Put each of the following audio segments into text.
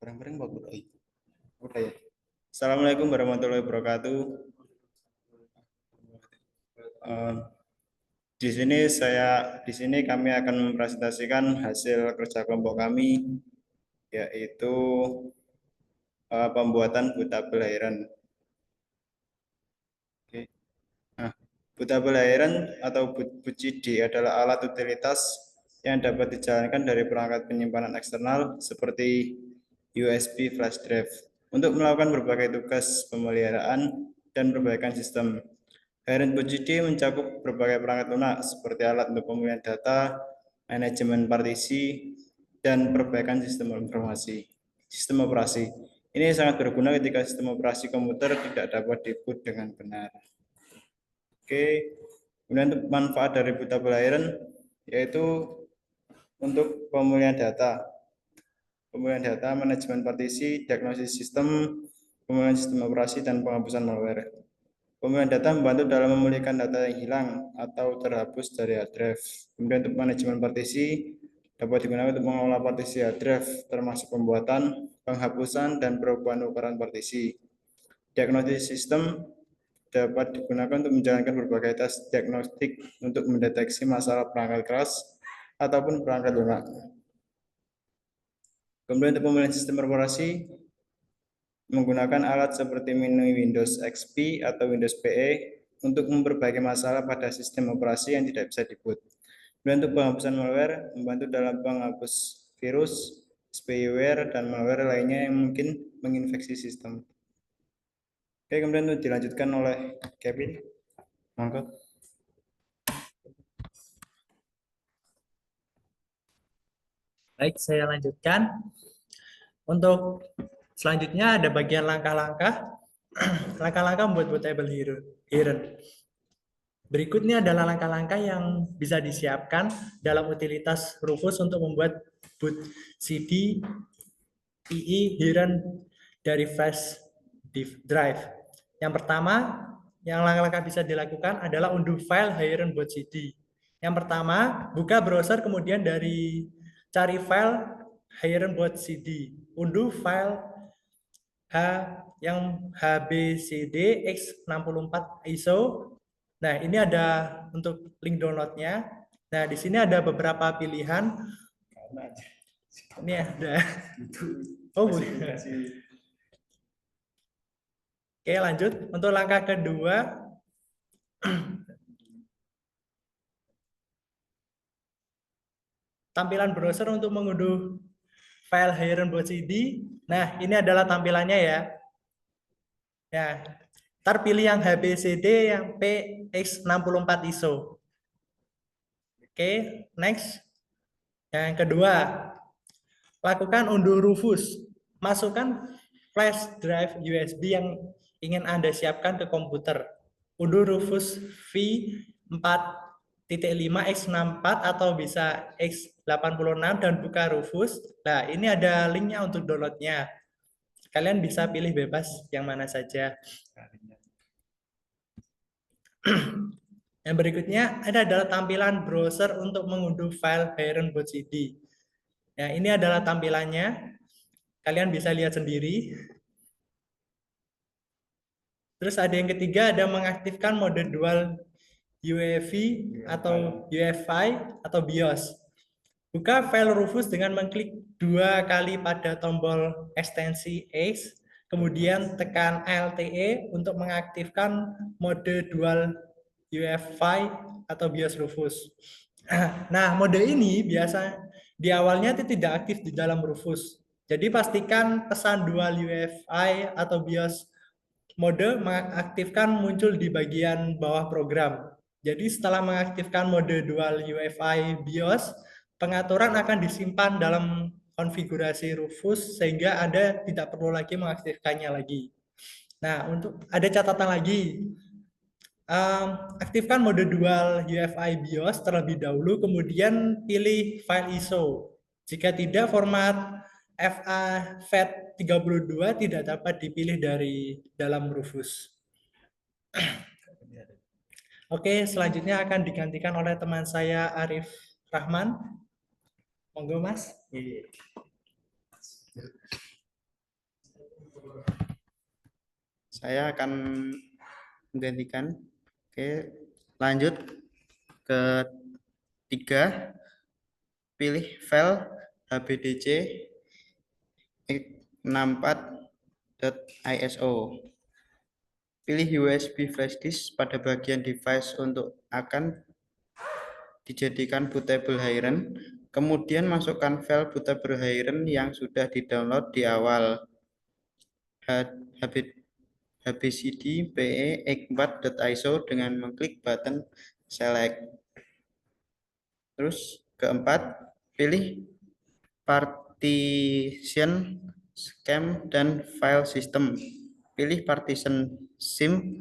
Bareng-bareng Pak Bro. Udah ya. Assalamualaikum warahmatullahi wabarakatuh. Eh, di sini kami akan mempresentasikan hasil kerja kelompok kami, yaitu pembuatan buta belahiran. Oke. Nah, buta belahiran atau BUCD adalah alat utilitas yang dapat dijalankan dari perangkat penyimpanan eksternal seperti USB flash drive untuk melakukan berbagai tugas pemeliharaan dan perbaikan sistem. Parent BUCD mencakup berbagai perangkat lunak seperti alat untuk pemulihan data, manajemen partisi, dan perbaikan sistem informasi. Sistem operasi. Ini sangat berguna ketika sistem operasi komputer tidak dapat di-boot dengan benar. Oke, kemudian untuk manfaat dari buta belahiran yaitu untuk pemulihan data, manajemen partisi, diagnosis sistem, pemulihan sistem operasi, dan penghapusan malware. Pemulihan data membantu dalam memulihkan data yang hilang atau terhapus dari hard drive. Kemudian untuk manajemen partisi dapat digunakan untuk mengelola partisi hard drive, termasuk pembuatan, penghapusan, dan perubahan ukuran partisi. Diagnosis sistem dapat digunakan untuk menjalankan berbagai tes diagnostik untuk mendeteksi masalah perangkat keras ataupun perangkat lunak. Kemudian untuk pemulihan sistem operasi menggunakan alat seperti Windows XP atau Windows PE untuk memperbaiki masalah pada sistem operasi yang tidak bisa di-boot. Dan untuk penghapusan malware, membantu dalam penghapus virus, spyware, dan malware lainnya yang mungkin menginfeksi sistem. Oke, kemudian untuk dilanjutkan oleh Kevin. Monggo. Baik, saya lanjutkan. Untuk selanjutnya ada bagian langkah-langkah. Langkah-langkah membuat bootable Heron. Berikutnya adalah langkah-langkah yang bisa disiapkan dalam utilitas Rufus untuk membuat boot CD PE Heron dari flash drive. Yang pertama, yang langkah-langkah bisa dilakukan adalah unduh file Heron boot CD. Yang pertama, buka browser, kemudian dari cari file Heron boot CD. Unduh file yang HBCD X64 ISO. Nah, ini ada untuk link downloadnya. Nah, di sini ada beberapa pilihan. Ini ada. Oh, oke, lanjut. Untuk langkah kedua, tampilan browser untuk mengunduh file Heron.cd. Nah, ini adalah tampilannya ya. Ya, ntar pilih yang HBCD yang PX64 ISO. Oke, next. Yang kedua, lakukan unduh Rufus. Masukkan flash drive USB yang ingin Anda siapkan ke komputer. Unduh Rufus V4.5x64 atau bisa x86 dan buka Rufus. Nah, ini ada linknya untuk downloadnya. Kalian bisa pilih bebas yang mana saja. Yang berikutnya adalah tampilan browser untuk mengunduh file Heron.cd. Nah, ini adalah tampilannya. Kalian bisa lihat sendiri. Terus ada yang ketiga, ada mengaktifkan mode dual UEFI atau UEFI atau BIOS. Buka file Rufus dengan mengklik 2 kali pada tombol ekstensi X, kemudian tekan ALTE untuk mengaktifkan mode dual UEFI atau BIOS Rufus. Nah, mode ini biasa di awalnya tidak aktif di dalam Rufus. Jadi pastikan pesan dual UEFI atau BIOS mode mengaktifkan muncul di bagian bawah program. Jadi setelah mengaktifkan mode dual UEFI BIOS, pengaturan akan disimpan dalam konfigurasi Rufus sehingga Anda tidak perlu lagi mengaktifkannya lagi. Nah, untuk ada catatan lagi. Aktifkan mode dual UEFI BIOS terlebih dahulu, kemudian pilih file ISO. Jika tidak, format FAT32 tidak dapat dipilih dari dalam Rufus. Oke, selanjutnya akan digantikan oleh teman saya Arif Rahman. Monggo, Mas. Saya akan menggantikan. Oke, lanjut ke 3. Pilih file hbdc 64.iso. Pilih USB flash disk pada bagian device untuk akan dijadikan bootable Heiren. Kemudian masukkan file bootable Heiren yang sudah di-download di awal. hbcd pe 4.iso dengan mengklik button select. Terus keempat, pilih partition scheme dan file system. Pilih partition scheme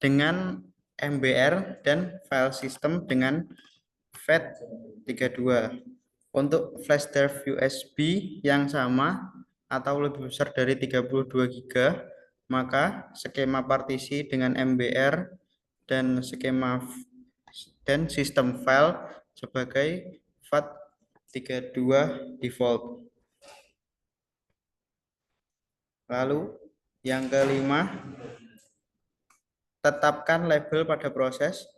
dengan MBR dan file system dengan FAT32. Untuk flash drive USB yang sama atau lebih besar dari 32 GB, maka skema partisi dengan MBR dan skema dan sistem file sebagai FAT32 default. Lalu yang kelima, tetapkan label pada proses.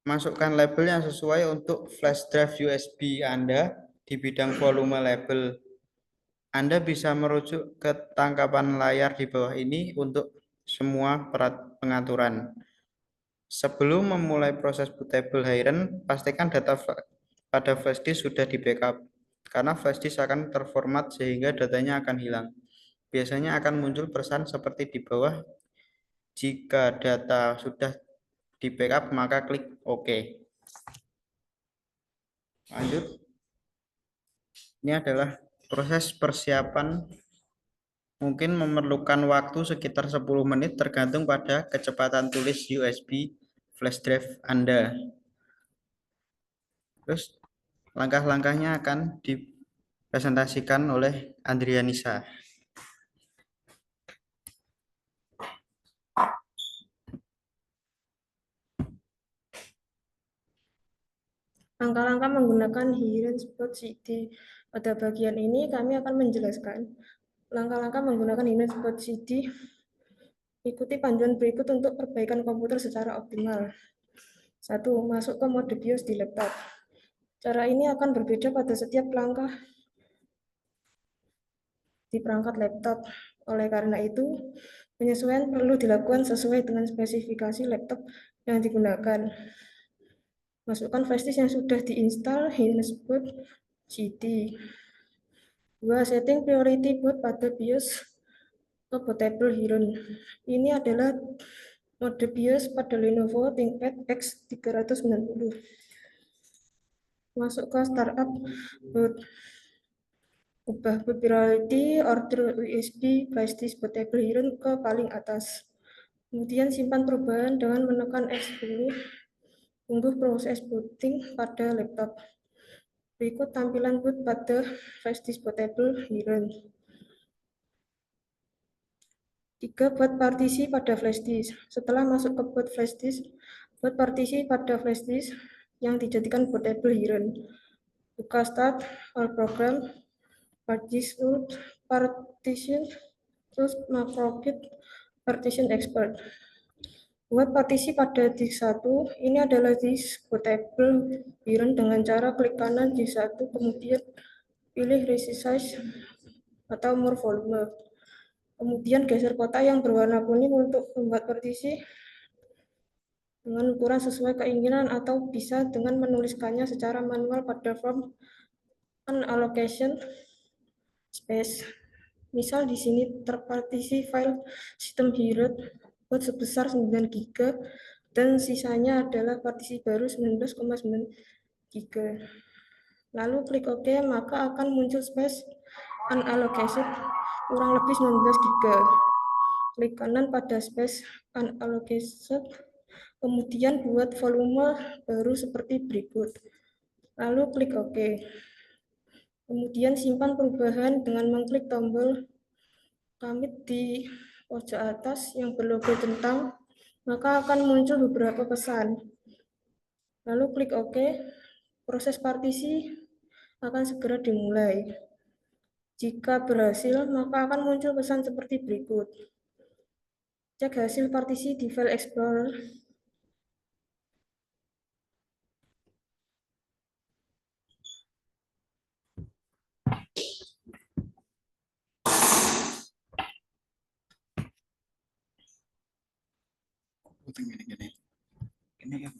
Masukkan label yang sesuai untuk flash drive USB Anda di bidang volume label. Anda bisa merujuk ke tangkapan layar di bawah ini untuk semua pengaturan. Sebelum memulai proses bootable Heiren, pastikan data pada flash disk sudah di backup, karena flash disk akan terformat sehingga datanya akan hilang. Biasanya akan muncul pesan seperti di bawah. Jika data sudah di backup, maka klik OK. Lanjut. Ini adalah proses persiapan. Mungkin memerlukan waktu sekitar 10 menit tergantung pada kecepatan tulis USB flash drive Anda. Terus langkah-langkahnya akan dipresentasikan oleh Andrianisa. Langkah-langkah menggunakan Heiren Spot CD. Pada bagian ini kami akan menjelaskan langkah-langkah menggunakan Heiren Spot CD. Ikuti panduan berikut untuk perbaikan komputer secara optimal. 1. Masuk ke mode BIOS di laptop. Cara ini akan berbeda pada setiap langkah di perangkat laptop. Oleh karena itu, penyesuaian perlu dilakukan sesuai dengan spesifikasi laptop yang digunakan. Masukkan flash disk yang sudah diinstal Heiren Spot CD. 2. Setting priority boot pada BIOS ke bootable Heiren. Ini adalah mode BIOS pada Lenovo ThinkPad X390. Masuk ke startup boot. Ubah boot priority order USB flash disk bootable Heiren ke paling atas. Kemudian simpan perubahan dengan menekan X10. Tunggu proses booting pada laptop. Berikut tampilan boot pada flash disk bootable Heiren. 3. Buat partisi pada flash disk. Setelah masuk ke boot flash disk, buat partisi pada flash disk yang dijadikan bootable Heiren. Buka start, all program, hard disk root, partition, terus macrobit, partition expert. Buat partisi pada disk 1, ini adalah disk bootable Heiren dengan cara klik kanan disk 1, kemudian pilih resize atau more volume. Kemudian geser kotak yang berwarna kuning untuk membuat partisi dengan ukuran sesuai keinginan atau bisa dengan menuliskannya secara manual pada form unallocation space. Misal di sini terpartisi file sistem Heiren buat sebesar 9 GB dan sisanya adalah partisi baru 19,9 GB. Lalu klik OK, maka akan muncul space unallocated kurang lebih 19 GB. Klik kanan pada space unallocated, kemudian buat volume baru seperti berikut. Lalu klik OK. Kemudian simpan perubahan dengan mengklik tombol commit di pojok atas yang berlogo centang, maka akan muncul beberapa pesan. Lalu klik OK. Proses partisi akan segera dimulai. Jika berhasil, maka akan muncul pesan seperti berikut. Cek hasil partisi di file Explorer. Ini ya.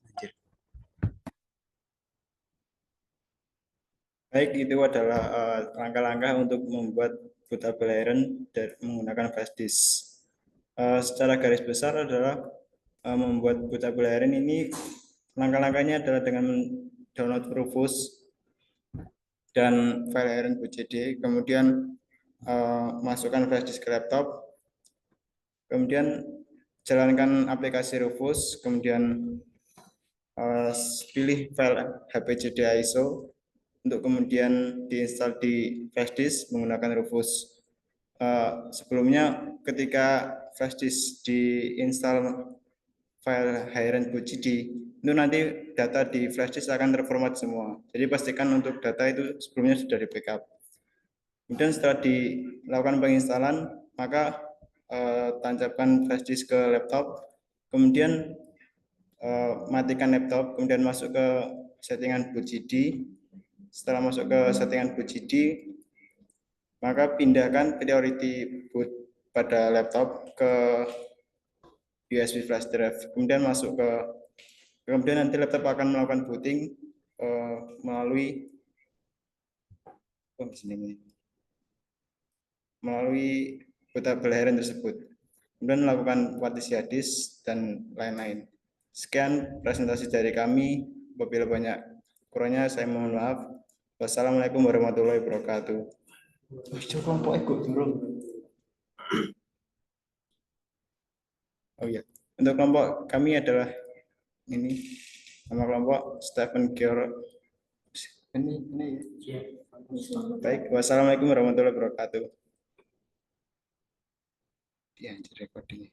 Anjir. Baik, itu adalah langkah-langkah untuk membuat bootable iron menggunakan flash disk. Secara garis besar adalah membuat bootable iron ini langkah-langkahnya adalah dengan download Rufus dan file iron.cd, kemudian masukkan flash disk ke laptop, kemudian jalankan aplikasi Rufus, kemudian pilih file hpcd ISO untuk kemudian diinstal di flash disk menggunakan Rufus. Sebelumnya ketika flash disk diinstal file high-end.cd, itu nanti data di flash disk akan terformat semua. Jadi pastikan untuk data itu sebelumnya sudah di backup. Kemudian setelah dilakukan penginstalan, maka tancapkan flash disk ke laptop, kemudian matikan laptop, kemudian masuk ke settingan bootcd. Setelah masuk ke settingan bootcd, maka pindahkan priority boot pada laptop ke USB flash drive, kemudian nanti laptop akan melakukan booting melalui bootable iron tersebut, kemudian melakukan partisi hard disk dan lain-lain. Sekian presentasi dari kami. Apabila banyak kurangnya saya mohon maaf. Wassalamualaikum warahmatullahi wabarakatuh. Oh iya, untuk kelompok kami adalah ini, nama kelompok Stephen Georg. Ini ya. Baik, wassalamualaikum warahmatullahi wabarakatuh. Ya, recording.